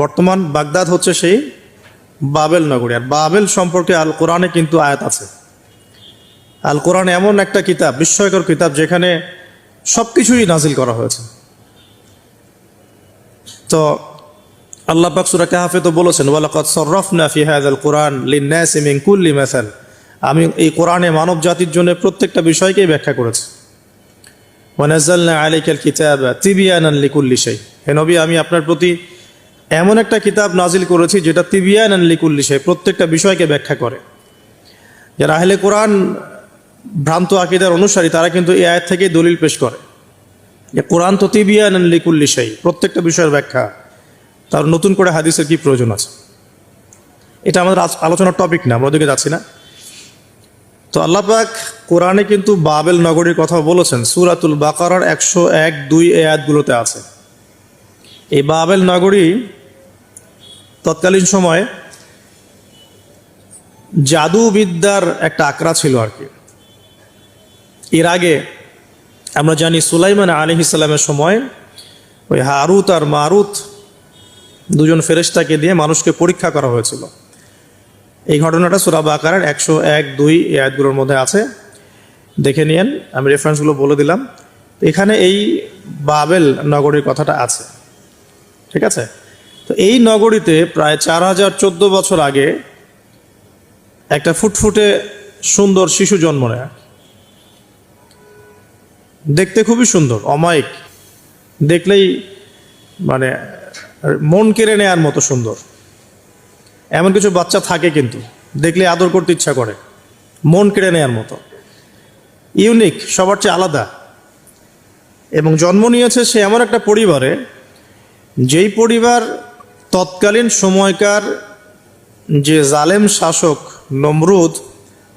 বর্তমান বাগদাদ হচ্ছে সেই বাবেল নগরী। আর বাবেল সম্পর্কে আল কোরআনে কিন্তু আয়াত আছে। আল কোরআন এমন একটা কিতাব, বিস্ময়কর কিতাব, যেখানে সব কিছুই নাজিল করা হয়েছে। তো আল্লাহ পাক সূরা কাহফে তো বলেছেন, ওয়ালাকাদ সাররাফনা ফি হাযাল কুরআন লিন-নাসি মিন কুল্লি মাসাল, আমি এই কোরআনে মানব জাতির জন্য প্রত্যেকটা বিষয়কেই ব্যাখ্যা করেছি। ওয়া নাযালনা আলাইকাল কিতাবা তিবয়ানান লিকুল্লি শাই, হে নবী আমি আপনার প্রতি এমন একটা কিতাব নাজিল করেছি যেটা তিবয়ানান লিকুল্লি শাই, প্রত্যেকটা বিষয়কে ব্যাখ্যা করে। যারা আহলে কোরআন ভ্রান্ত আকীদার অনুসারী তারা কিন্তু এই আয়াত থেকেই দলিল পেশ করে যে কোরআন তো তিবয়ানান লিকুল্লি শাই, প্রত্যেকটা বিষয়ের ব্যাখ্যা, তার নতুন করে হাদিসের কি প্রয়োজন আছে? এটা আমাদের আলোচনার টপিক না, আমরা ওদিকে যাচ্ছি না। তো আল্লাহ পাক কোরআনে কিন্তু বাবেল নগরীর কথা বলেছেন, সূরাতুল বাকারার 101-2 আয়াতগুলোতে আছে। এই বাবেল নগরী তৎকালীন সময়ে জাদুবিদ্যার একটা আকড়া ছিল আর কি। এর আগে আমরা জানি সুলাইমান আলাইহিস সালামের সময় ওই হারুত আর মারুত দুজন ফেরেশতাকে দিয়ে মানুষকে পরীক্ষা করা হয়েছিল। এই ঘটনাটা সূরা বাকারার 101-2 আয়াতগুলোর মধ্যে আছে, দেখে নিয়েন, আমি রেফারেন্সগুলো বলে দিলাম। এখানে এই বাবেল নগরীর কথাটা আছে, ঠিক আছে? তো এই নগরীতে প্রায় 4014 বছর আগে একটা ফুটফুটে সুন্দর শিশু জন্ম নেয়। দেখতে খুবই সুন্দর, অমায়িক, দেখলেই মানে মন কেড়ে নেয়ার মতো সুন্দর। এমন কিছু বাচ্চা থাকে কিন্তু দেখলে আদর করতে ইচ্ছা করে, মন কেড়ে নেয়ার মতো, ইউনিক, সবার চেয়ে আলাদা। এবং জন্ম নিয়েছে সে এমন একটা পরিবারে, যেই পরিবার তৎকালীন সময়কার যে জালেম শাসক নমরুদ,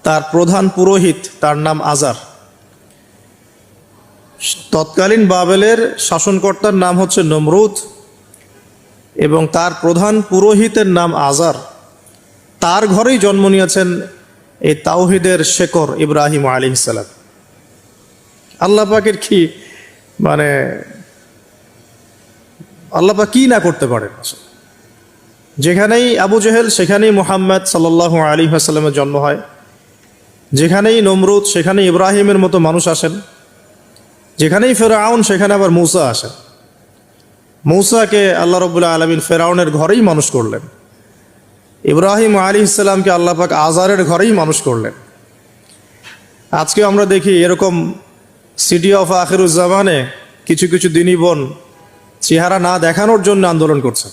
তার প্রধান পুরোহিত, তার নাম আজার। তৎকালীন বাবেলের শাসনকর্তার নাম হচ্ছে নমরুদ এবং তার প্রধান পুরোহিতের নাম আজার। তার ঘরেই জন্ম নিয়েছেন এই তাওহীদের শেকর ইব্রাহিম আলাইহিস সালাম। আল্লাহ পাকের কি মানে, আল্লাহ পাক কি না করতে পারেন। যেখানেই আবু জেহেল সেখানেই মুহাম্মদ সাল্লাল্লাহু আলাইহি ওয়াসাল্লামের জন্ম হয়, যেখানেই নমরুদ সেখানেই ইব্রাহিমের মতো মানুষ আসেন, যেখানেই ফেরাউন সেখানে আবার মূসা আসেন। মূসাকে আল্লাহ রাব্বুল আলামিন ফেরাউনের ঘরেই মানুষ করলেন, ইব্রাহিম আলাইহিস সালামকে আল্লাহ পাক আজারের ঘরেই মানুষ করলেন। আজকে আমরা দেখি এরকম সিটি অফ আখিরুজ্জামানে কিছু কিছু দিনী বোন চেহারা না দেখানোর জন্য আন্দোলন করছে।